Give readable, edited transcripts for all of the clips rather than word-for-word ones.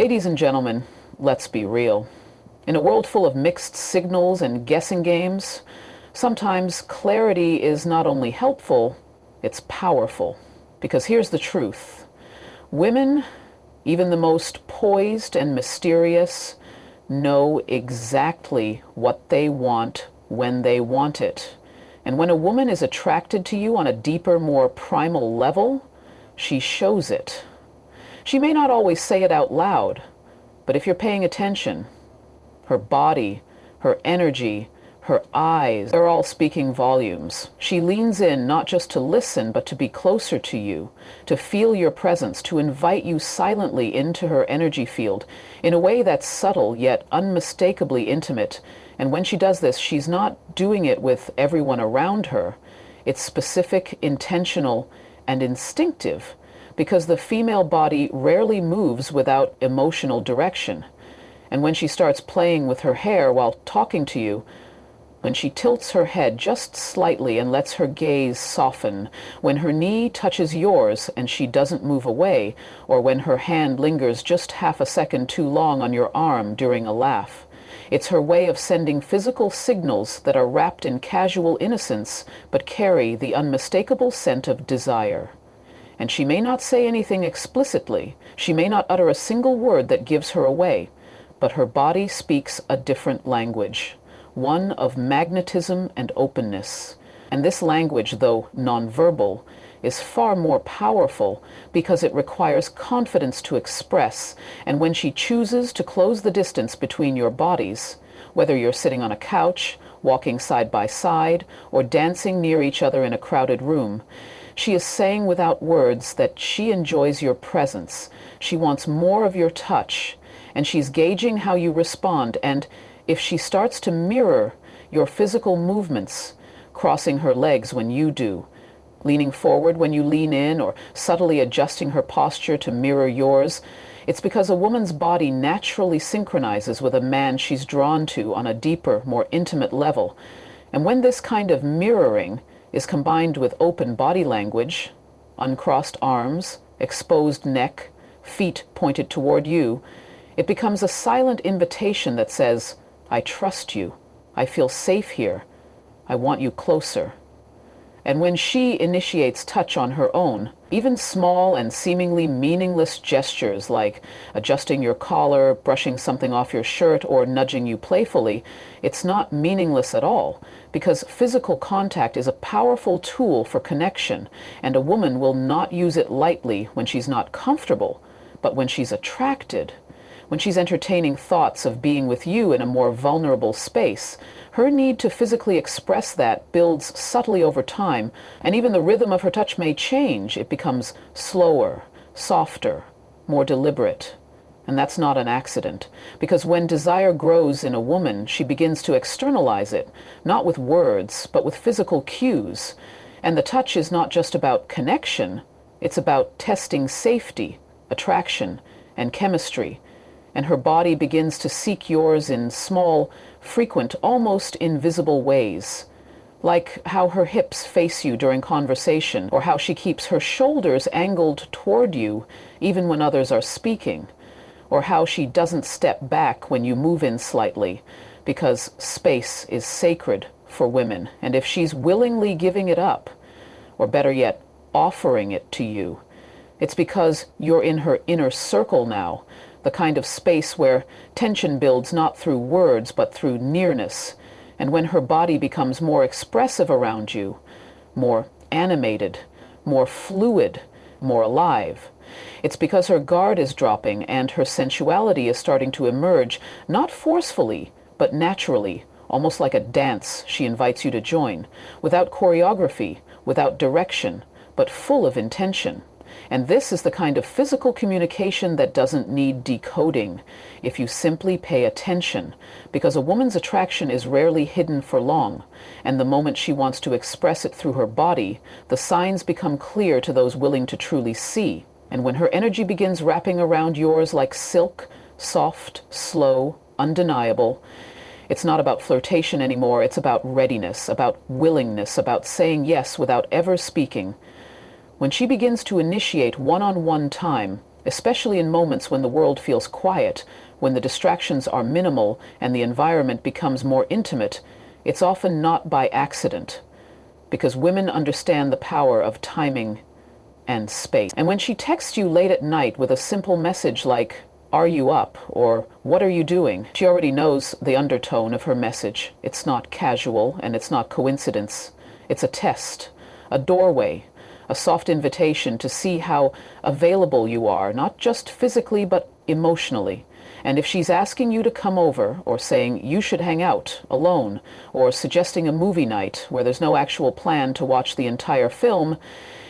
Ladies and gentlemen, let's be real. In a world full of mixed signals and guessing games, sometimes clarity is not only helpful, it's powerful. Because here's the truth. Women, even the most poised and mysterious, know exactly what they want when they want it. And when a woman is attracted to you on a deeper, more primal level, she shows it. She may not always say it out loud, but if you're paying attention, her body, her energy, her eyes, they're all speaking volumes. She leans in not just to listen, but to be closer to you, to feel your presence, to invite you silently into her energy field in a way that's subtle yet unmistakably intimate. And when she does this, she's not doing it with everyone around her. It's specific, intentional, and instinctive, because the female body rarely moves without emotional direction. And when she starts playing with her hair while talking to you, when she tilts her head just slightly and lets her gaze soften, when her knee touches yours and she doesn't move away, or when her hand lingers just half a second too long on your arm during a laugh, it's her way of sending physical signals that are wrapped in casual innocence but carry the unmistakable scent of desire. And she may not say anything explicitly, she may not utter a single word that gives her away, but her body speaks a different language, one of magnetism and openness. And this language, though nonverbal, is far more powerful because it requires confidence to express. And when she chooses to close the distance between your bodies, whether you're sitting on a couch, walking side by side, or dancing near each other in a crowded room, she is saying without words that she enjoys your presence. She wants more of your touch, and she's gauging how you respond. And if she starts to mirror your physical movements, crossing her legs when you do, leaning forward when you lean in, or subtly adjusting her posture to mirror yours, it's because a woman's body naturally synchronizes with a man she's drawn to on a deeper, more intimate level. And when this kind of mirroring is combined with open body language, uncrossed arms, exposed neck, feet pointed toward you, it becomes a silent invitation that says, I trust you, I feel safe here, I want you closer. And when she initiates touch on her own, even small and seemingly meaningless gestures like adjusting your collar, brushing something off your shirt, or nudging you playfully, it's not meaningless at all, because physical contact is a powerful tool for connection, and a woman will not use it lightly when she's not comfortable, but when she's attracted. When she's entertaining thoughts of being with you in a more vulnerable space, her need to physically express that builds subtly over time, and even the rhythm of her touch may change. It becomes slower, softer, more deliberate. And that's not an accident, because when desire grows in a woman, she begins to externalize it, not with words, but with physical cues. And the touch is not just about connection, it's about testing safety, attraction, and chemistry. And her body begins to seek yours in small, frequent, almost invisible ways, like how her hips face you during conversation, or how she keeps her shoulders angled toward you even when others are speaking, or how she doesn't step back when you move in slightly, because space is sacred for women, and if she's willingly giving it up, or better yet, offering it to you, it's because you're in her inner circle now, the kind of space where tension builds not through words but through nearness. And when her body becomes more expressive around you, more animated, more fluid, more alive, it's because her guard is dropping and her sensuality is starting to emerge, not forcefully, but naturally, almost like a dance she invites you to join, without choreography, without direction, but full of intention. And this is the kind of physical communication that doesn't need decoding if you simply pay attention, because a woman's attraction is rarely hidden for long, and the moment she wants to express it through her body, the signs become clear to those willing to truly see. And when her energy begins wrapping around yours like silk, soft, slow, undeniable, it's not about flirtation anymore, it's about readiness, about willingness, about saying yes without ever speaking. When she begins to initiate one-on-one time, especially in moments when the world feels quiet, when the distractions are minimal and the environment becomes more intimate. It's often not by accident, because women understand the power of timing and space. And when she texts you late at night with a simple message like, "Are you up?" or "What are you doing?" she already knows the undertone of her message. It's not casual and it's not coincidence. It's a test, a doorway, a soft invitation to see how available you are, not just physically but emotionally. And if she's asking you to come over, or saying you should hang out alone, or suggesting a movie night where there's no actual plan to watch the entire film,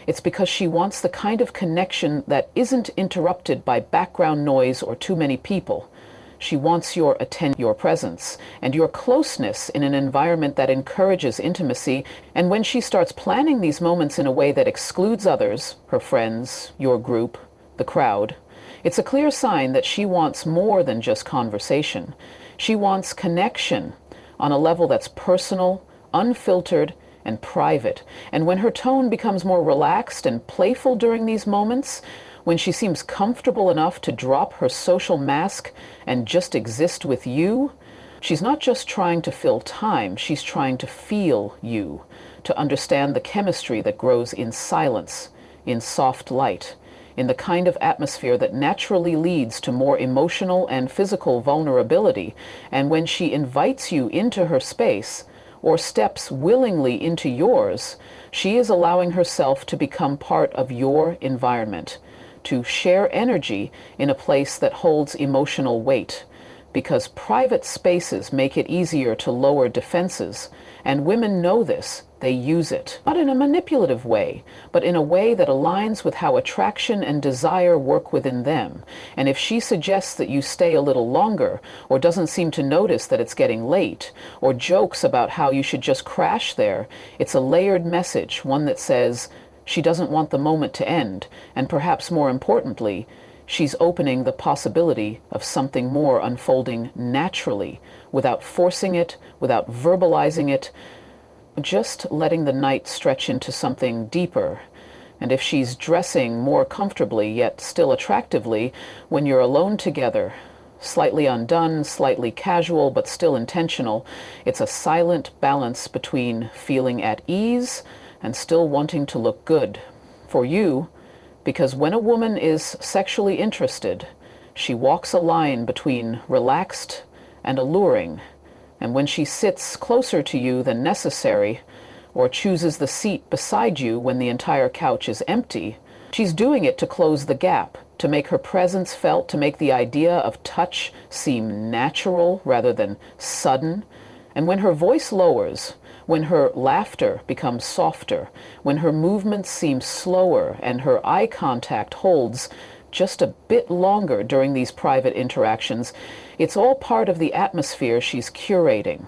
it's because she wants the kind of connection that isn't interrupted by background noise or too many people. She wants your attention, your presence, and your closeness in an environment that encourages intimacy. And when she starts planning these moments in a way that excludes others, her friends, your group, the crowd, it's a clear sign that she wants more than just conversation. She wants connection on a level that's personal, unfiltered, and private. And when her tone becomes more relaxed and playful during these moments, when she seems comfortable enough to drop her social mask and just exist with you, she's not just trying to fill time, she's trying to feel you, to understand the chemistry that grows in silence, in soft light, in the kind of atmosphere that naturally leads to more emotional and physical vulnerability. And when she invites you into her space, or steps willingly into yours, she is allowing herself to become part of your environment, to share energy in a place that holds emotional weight, because private spaces make it easier to lower defenses, and women know this. They use it, not in a manipulative way, but in a way that aligns with how attraction and desire work within them. And if she suggests that you stay a little longer, or doesn't seem to notice that it's getting late, or jokes about how you should just crash there, it's a layered message, one that says she doesn't want the moment to end, and perhaps more importantly, she's opening the possibility of something more unfolding naturally, without forcing it, without verbalizing it, just letting the night stretch into something deeper. And if she's dressing more comfortably, yet still attractively, when you're alone together, slightly undone, slightly casual, but still intentional, it's a silent balance between feeling at ease and still wanting to look good for you. Because when a woman is sexually interested, she walks a line between relaxed and alluring. And when she sits closer to you than necessary, or chooses the seat beside you when the entire couch is empty, she's doing it to close the gap, to make her presence felt, to make the idea of touch seem natural rather than sudden. And when her voice lowers, when her laughter becomes softer, when her movements seem slower and her eye contact holds just a bit longer during these private interactions, it's all part of the atmosphere she's curating,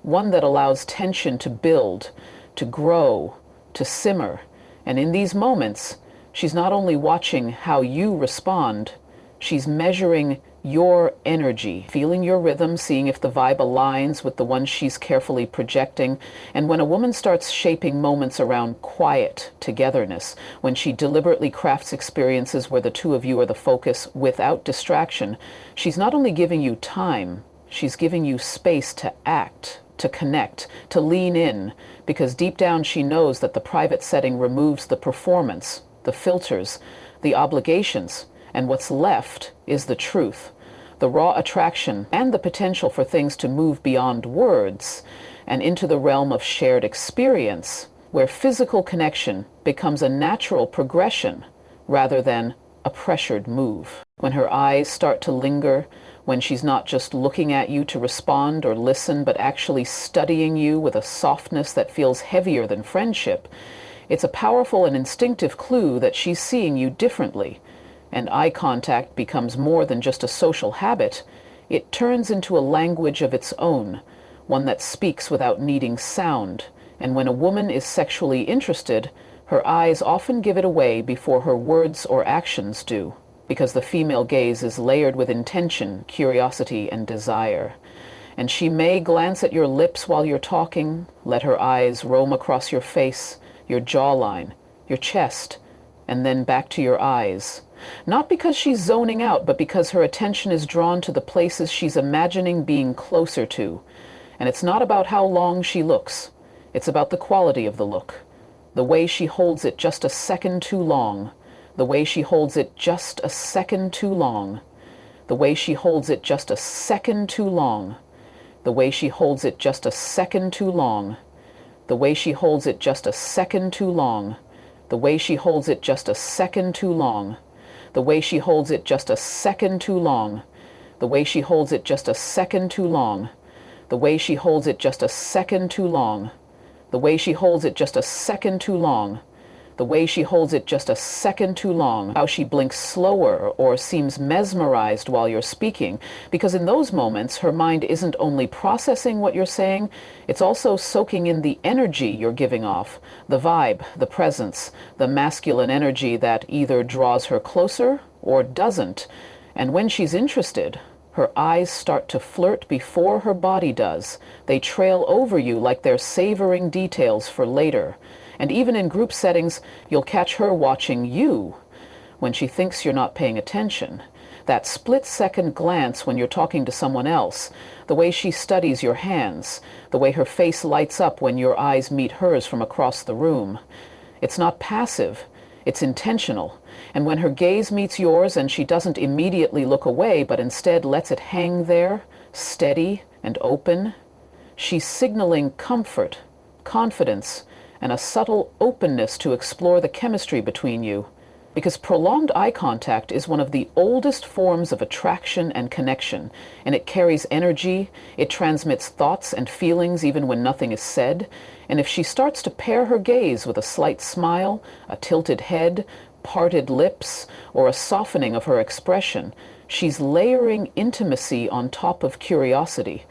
one that allows tension to build, to grow, to simmer. And in these moments, she's not only watching how you respond, she's measuring your energy, feeling your rhythm, seeing if the vibe aligns with the one she's carefully projecting. And when a woman starts shaping moments around quiet togetherness, when she deliberately crafts experiences where the two of you are the focus without distraction, she's not only giving you time, she's giving you space to act, to connect, to lean in, because deep down she knows that the private setting removes the performance, the filters, the obligations, and what's left is the truth, the raw attraction, and the potential for things to move beyond words and into the realm of shared experience, where physical connection becomes a natural progression rather than a pressured move. When her eyes start to linger, when she's not just looking at you to respond or listen, but actually studying you with a softness that feels heavier than friendship, it's a powerful and instinctive clue that she's seeing you differently. And eye contact becomes more than just a social habit. It turns into a language of its own, one that speaks without needing sound. And when a woman is sexually interested, her eyes often give it away before her words or actions do, because the female gaze is layered with intention, curiosity, and desire. And she may glance at your lips while you're talking, let her eyes roam across your face, your jawline, your chest, and then back to your eyes. Not because she's zoning out, but because her attention is drawn to the places she's imagining being closer to. And it's not about how long she looks. It's about the quality of the look. The way she holds it just a second too long. The way she holds it just a second too long. The way she holds it just a second too long. The way she holds it just a second too long. The way she holds it just a second too long. The way she holds it just a second too long. The way she holds it just a second too long. The way she holds it just a second too long. The way she holds it just a second too long. The way she holds it just a second too long. The way she holds it just a second too long. How she blinks slower or seems mesmerized while you're speaking, because in those moments her mind isn't only processing what you're saying, it's also soaking in the energy you're giving off, the vibe, the presence, the masculine energy that either draws her closer or doesn't. And when she's interested, her eyes start to flirt before her body does. They trail over you like they're savoring details for later. And even in group settings, you'll catch her watching you when she thinks you're not paying attention. That split-second glance when you're talking to someone else, the way she studies your hands, the way her face lights up when your eyes meet hers from across the room. It's not passive, it's intentional. And when her gaze meets yours and she doesn't immediately look away, but instead lets it hang there, steady and open, she's signaling comfort, confidence, and a subtle openness to explore the chemistry between you. Because prolonged eye contact is one of the oldest forms of attraction and connection, and it carries energy, it transmits thoughts and feelings even when nothing is said, and if she starts to pair her gaze with a slight smile, a tilted head, parted lips, or a softening of her expression, she's layering intimacy on top of curiosity.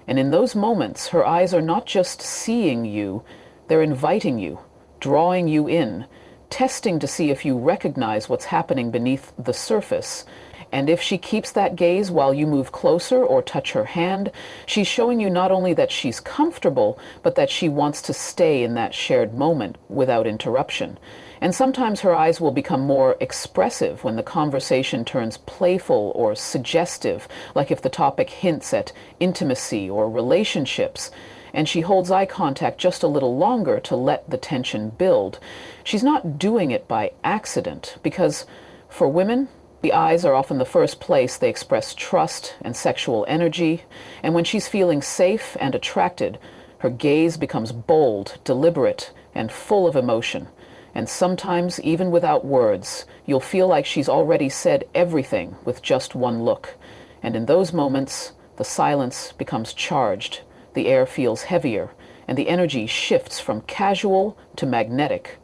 And in those moments, her eyes are not just seeing you, they're inviting you, drawing you in, testing to see if you recognize what's happening beneath the surface. And if she keeps that gaze while you move closer or touch her hand, she's showing you not only that she's comfortable, but that she wants to stay in that shared moment without interruption. And sometimes her eyes will become more expressive when the conversation turns playful or suggestive, like if the topic hints at intimacy or relationships, and she holds eye contact just a little longer to let the tension build. She's not doing it by accident, because for women, the eyes are often the first place they express trust and sexual energy, and when she's feeling safe and attracted, her gaze becomes bold, deliberate, and full of emotion. And sometimes, even without words, you'll feel like she's already said everything with just one look. And in those moments, the silence becomes charged. The air feels heavier, and the energy shifts from casual to magnetic.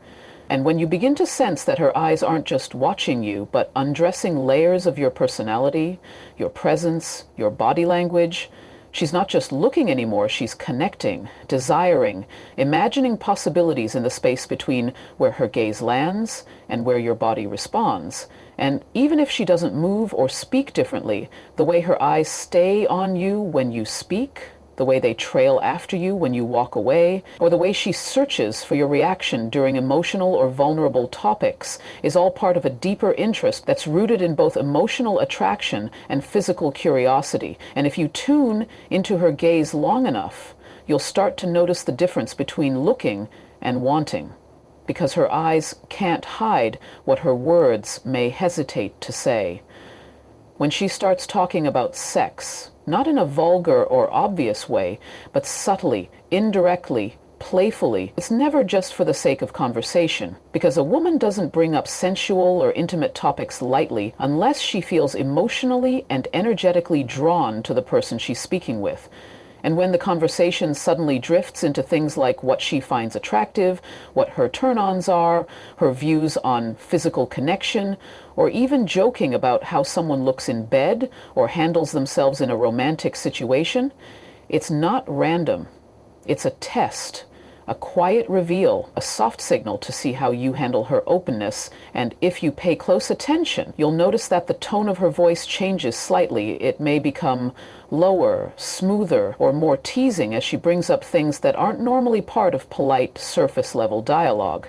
And when you begin to sense that her eyes aren't just watching you, but undressing layers of your personality, your presence, your body language, she's not just looking anymore, she's connecting, desiring, imagining possibilities in the space between where her gaze lands and where your body responds. And even if she doesn't move or speak differently, the way her eyes stay on you when you speak, the way they trail after you when you walk away, or the way she searches for your reaction during emotional or vulnerable topics is all part of a deeper interest that's rooted in both emotional attraction and physical curiosity. And if you tune into her gaze long enough, you'll start to notice the difference between looking and wanting, because her eyes can't hide what her words may hesitate to say. When she starts talking about sex, not in a vulgar or obvious way, but subtly, indirectly, playfully, it's never just for the sake of conversation, because a woman doesn't bring up sensual or intimate topics lightly unless she feels emotionally and energetically drawn to the person she's speaking with. And when the conversation suddenly drifts into things like what she finds attractive, what her turn-ons are, her views on physical connection, or even joking about how someone looks in bed or handles themselves in a romantic situation, it's not random. It's a test, a quiet reveal, a soft signal to see how you handle her openness. And if you pay close attention, you'll notice that the tone of her voice changes slightly. It may become lower, smoother, or more teasing as she brings up things that aren't normally part of polite, surface-level dialogue.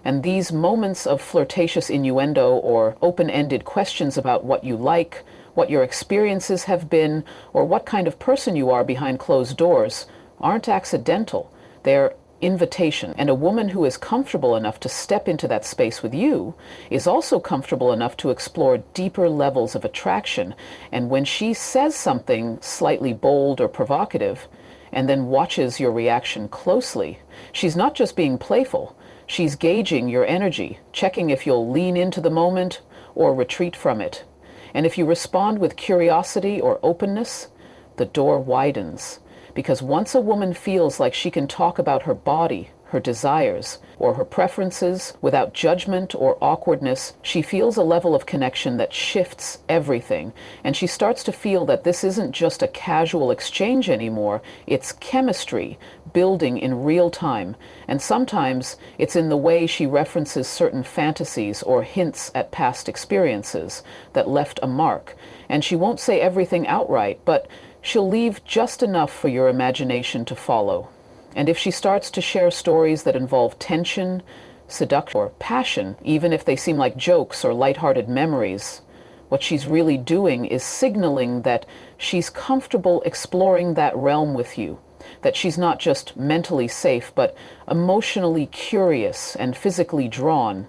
And these moments of flirtatious innuendo or open-ended questions about what you like, what your experiences have been, or what kind of person you are behind closed doors aren't accidental. They're invitation. And a woman who is comfortable enough to step into that space with you is also comfortable enough to explore deeper levels of attraction. And when she says something slightly bold or provocative, and then watches your reaction closely, she's not just being playful. She's gauging your energy, checking if you'll lean into the moment or retreat from it. And if you respond with curiosity or openness, the door widens. Because once a woman feels like she can talk about her body, her desires, or her preferences without judgment or awkwardness, she feels a level of connection that shifts everything. And she starts to feel that this isn't just a casual exchange anymore, it's chemistry building in real time. And sometimes it's in the way she references certain fantasies or hints at past experiences that left a mark. And she won't say everything outright, but she'll leave just enough for your imagination to follow. And if she starts to share stories that involve tension, seduction, or passion, even if they seem like jokes or lighthearted memories, what she's really doing is signaling that she's comfortable exploring that realm with you, that she's not just mentally safe, but emotionally curious and physically drawn.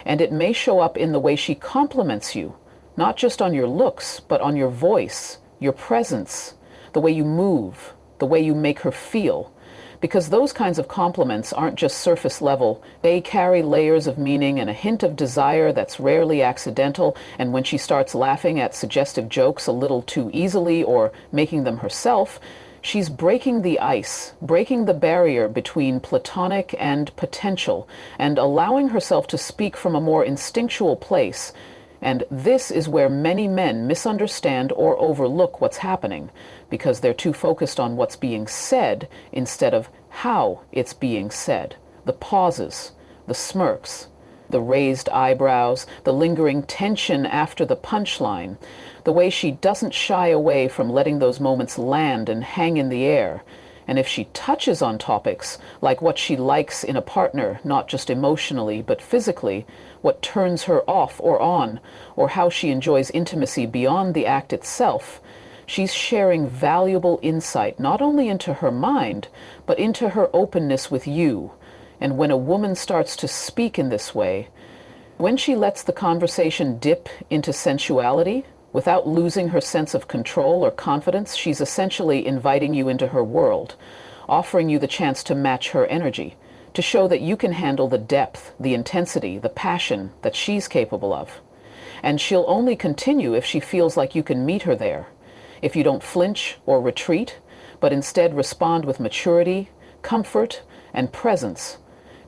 And it may show up in the way she compliments you, not just on your looks, but on your voice, your presence, the way you move, the way you make her feel. Because those kinds of compliments aren't just surface level. They carry layers of meaning and a hint of desire that's rarely accidental. And when she starts laughing at suggestive jokes a little too easily or making them herself, she's breaking the ice, breaking the barrier between platonic and potential, and allowing herself to speak from a more instinctual place. And this is where many men misunderstand or overlook what's happening, because they're too focused on what's being said instead of how it's being said. The pauses, the smirks, the raised eyebrows, the lingering tension after the punchline, the way she doesn't shy away from letting those moments land and hang in the air. And if she touches on topics like what she likes in a partner, not just emotionally, but physically, what turns her off or on, or how she enjoys intimacy beyond the act itself, she's sharing valuable insight not only into her mind, but into her openness with you. And when a woman starts to speak in this way, when she lets the conversation dip into sensuality, without losing her sense of control or confidence, she's essentially inviting you into her world, offering you the chance to match her energy, to show that you can handle the depth, the intensity, the passion that she's capable of. And she'll only continue if she feels like you can meet her there, if you don't flinch or retreat, but instead respond with maturity, comfort, and presence.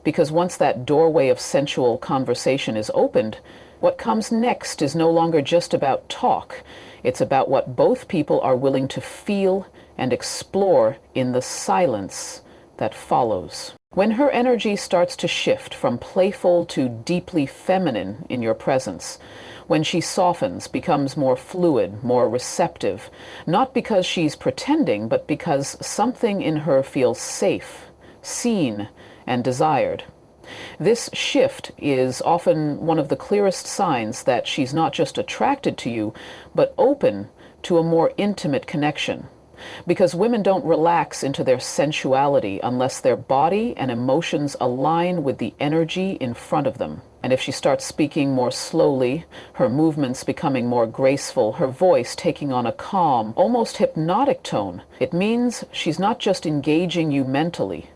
Because once that doorway of sensual conversation is opened, what comes next is no longer just about talk. It's about what both people are willing to feel and explore in the silence that follows. When her energy starts to shift from playful to deeply feminine in your presence, when she softens, becomes more fluid, more receptive, not because she's pretending, but because something in her feels safe, seen, and desired. This shift is often one of the clearest signs that she's not just attracted to you, but open to a more intimate connection. Because women don't relax into their sensuality unless their body and emotions align with the energy in front of them. And if she starts speaking more slowly, her movements becoming more graceful, her voice taking on a calm, almost hypnotic tone, it means she's not just engaging you mentally.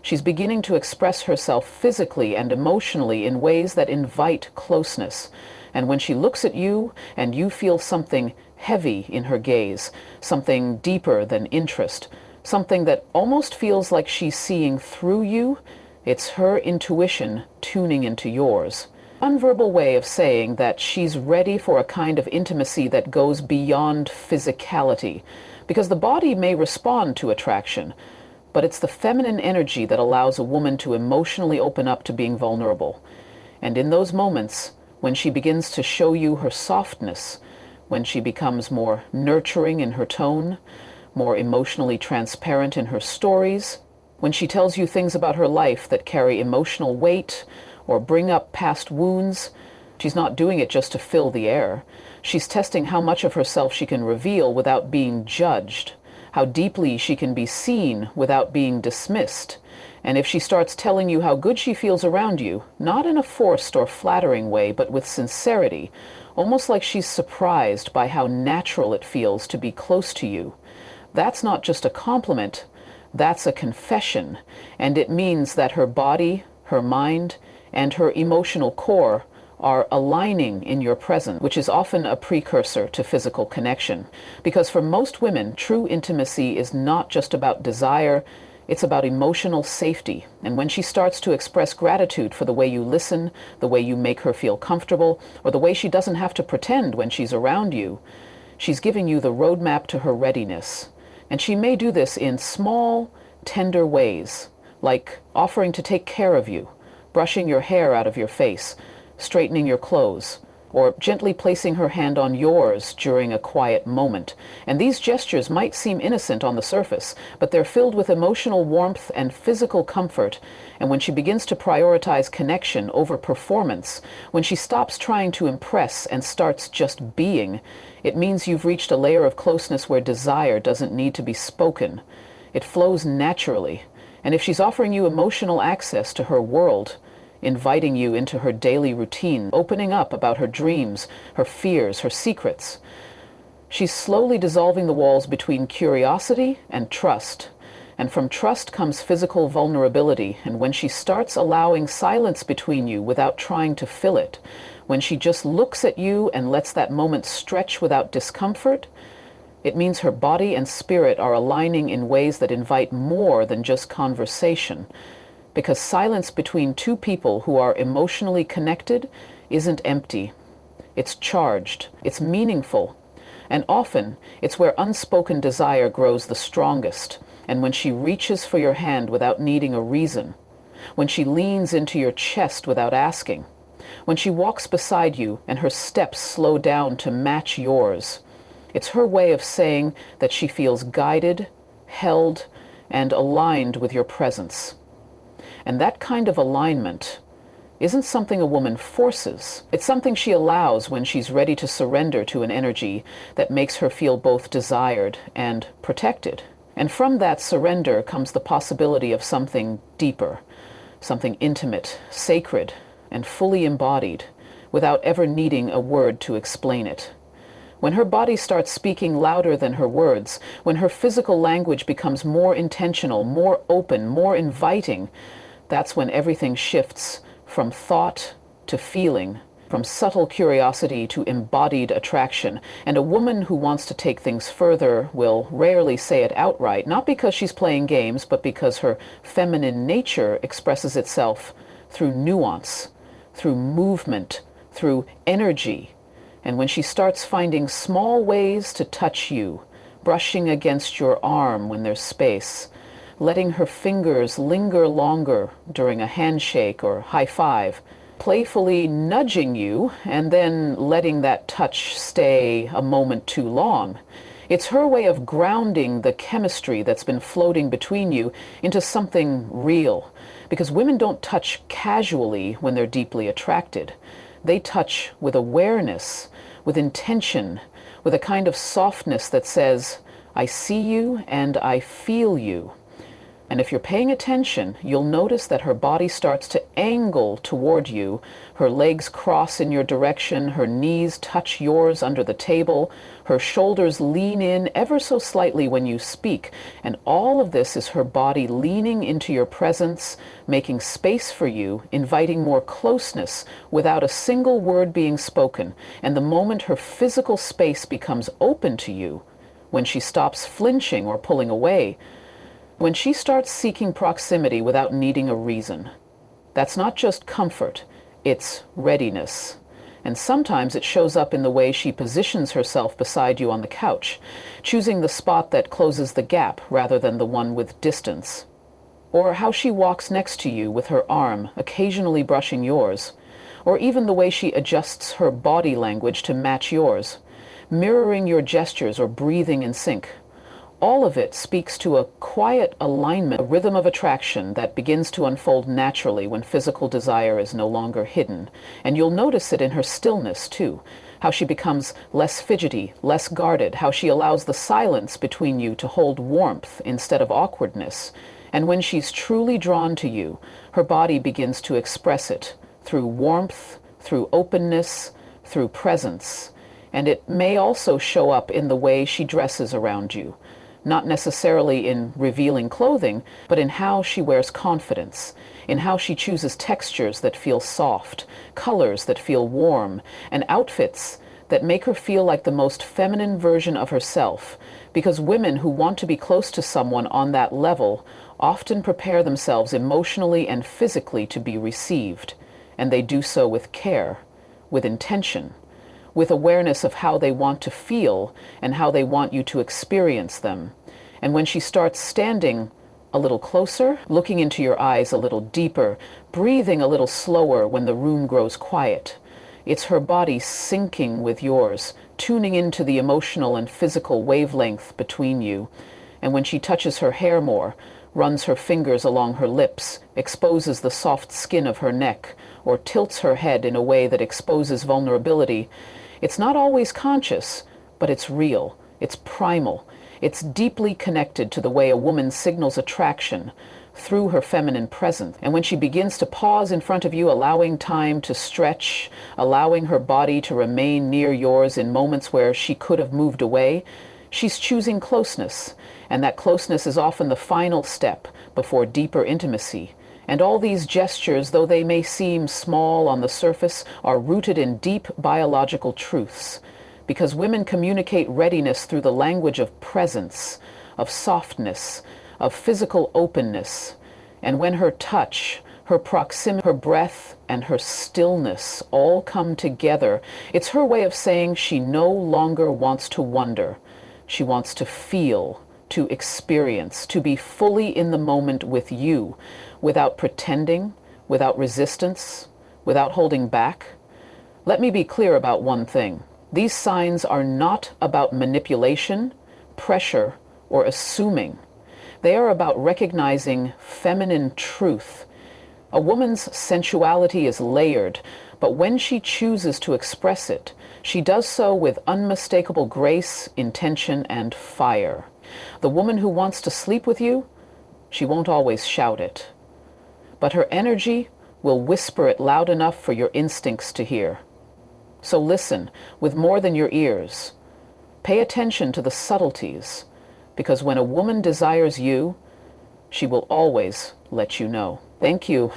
She's beginning to express herself physically and emotionally in ways that invite closeness. And when she looks at you and you feel something heavy in her gaze, something deeper than interest, something that almost feels like she's seeing through you, it's her intuition tuning into yours. Unverbal way of saying that she's ready for a kind of intimacy that goes beyond physicality, because the body may respond to attraction, but it's the feminine energy that allows a woman to emotionally open up to being vulnerable. And in those moments, when she begins to show you her softness, when she becomes more nurturing in her tone, more emotionally transparent in her stories, when she tells you things about her life that carry emotional weight, or bring up past wounds. She's not doing it just to fill the air. She's testing how much of herself she can reveal without being judged, how deeply she can be seen without being dismissed. And if she starts telling you how good she feels around you, not in a forced or flattering way, but with sincerity, almost like she's surprised by how natural it feels to be close to you, that's not just a compliment, that's a confession. And it means that her body, her mind, and her emotional core are aligning in your presence, which is often a precursor to physical connection. Because for most women, true intimacy is not just about desire, it's about emotional safety. And when she starts to express gratitude for the way you listen, the way you make her feel comfortable, or the way she doesn't have to pretend when she's around you, she's giving you the roadmap to her readiness. And she may do this in small, tender ways, like offering to take care of you, brushing your hair out of your face, straightening your clothes, or gently placing her hand on yours during a quiet moment. And these gestures might seem innocent on the surface, but they're filled with emotional warmth and physical comfort. And when she begins to prioritize connection over performance, when she stops trying to impress and starts just being, it means you've reached a layer of closeness where desire doesn't need to be spoken. It flows naturally. And if she's offering you emotional access to her world, inviting you into her daily routine, opening up about her dreams, her fears, her secrets, she's slowly dissolving the walls between curiosity and trust. And from trust comes physical vulnerability. And when she starts allowing silence between you without trying to fill it, when she just looks at you and lets that moment stretch without discomfort, it means her body and spirit are aligning in ways that invite more than just conversation. Because silence between two people who are emotionally connected isn't empty. It's charged. It's meaningful. And often, it's where unspoken desire grows the strongest. And when she reaches for your hand without needing a reason, when she leans into your chest without asking, when she walks beside you and her steps slow down to match yours, it's her way of saying that she feels guided, held, and aligned with your presence. And that kind of alignment isn't something a woman forces. It's something she allows when she's ready to surrender to an energy that makes her feel both desired and protected. And from that surrender comes the possibility of something deeper, something intimate, sacred, and fully embodied, without ever needing a word to explain it. When her body starts speaking louder than her words, when her physical language becomes more intentional, more open, more inviting, that's when everything shifts from thought to feeling, from subtle curiosity to embodied attraction. And a woman who wants to take things further will rarely say it outright, not because she's playing games, but because her feminine nature expresses itself through nuance, through movement, through energy. And when she starts finding small ways to touch you, brushing against your arm when there's space, letting her fingers linger longer during a handshake or high five, playfully nudging you and then letting that touch stay a moment too long. It's her way of grounding the chemistry that's been floating between you into something real. Because women don't touch casually when they're deeply attracted. They touch with awareness, with intention, with a kind of softness that says, I see you and I feel you. And if you're paying attention, you'll notice that her body starts to angle toward you. Her legs cross in your direction, her knees touch yours under the table, her shoulders lean in ever so slightly when you speak. And all of this is her body leaning into your presence, making space for you, inviting more closeness without a single word being spoken. And the moment her physical space becomes open to you, when she stops flinching or pulling away, when she starts seeking proximity without needing a reason, that's not just comfort, it's readiness. And sometimes it shows up in the way she positions herself beside you on the couch, choosing the spot that closes the gap rather than the one with distance. Or how she walks next to you with her arm, occasionally brushing yours. Or even the way she adjusts her body language to match yours, mirroring your gestures or breathing in sync. all of it speaks to a quiet alignment, a rhythm of attraction that begins to unfold naturally when physical desire is no longer hidden. And you'll notice it in her stillness, too. How she becomes less fidgety, less guarded, how she allows the silence between you to hold warmth instead of awkwardness. And when she's truly drawn to you, her body begins to express it through warmth, through openness, through presence. And it may also show up in the way she dresses around you. Not necessarily in revealing clothing, but in how she wears confidence, in how she chooses textures that feel soft, colors that feel warm, and outfits that make her feel like the most feminine version of herself. Because women who want to be close to someone on that level often prepare themselves emotionally and physically to be received, and they do so with care, with intention, with awareness of how they want to feel and how they want you to experience them. And when she starts standing a little closer, looking into your eyes a little deeper, breathing a little slower when the room grows quiet, it's her body syncing with yours, tuning into the emotional and physical wavelength between you. And when she touches her hair more, runs her fingers along her lips, exposes the soft skin of her neck, or tilts her head in a way that exposes vulnerability, it's not always conscious, but it's real, it's primal, it's deeply connected to the way a woman signals attraction through her feminine presence. And when she begins to pause in front of you, allowing time to stretch, allowing her body to remain near yours in moments where she could have moved away, she's choosing closeness. And that closeness is often the final step before deeper intimacy. And all these gestures, though they may seem small on the surface, are rooted in deep biological truths. Because women communicate readiness through the language of presence, of softness, of physical openness. And when her touch, her proximity, her breath, and her stillness all come together, it's her way of saying she no longer wants to wonder. She wants to feel, to experience, to be fully in the moment with you, without pretending, without resistance, without holding back. Let me be clear about one thing. These signs are not about manipulation, pressure, or assuming. They are about recognizing feminine truth. A woman's sensuality is layered, but when she chooses to express it, she does so with unmistakable grace, intention, and fire. The woman who wants to sleep with you, she won't always shout it, but her energy will whisper it loud enough for your instincts to hear. So listen with more than your ears. Pay attention to the subtleties, because when a woman desires you, she will always let you know. Thank you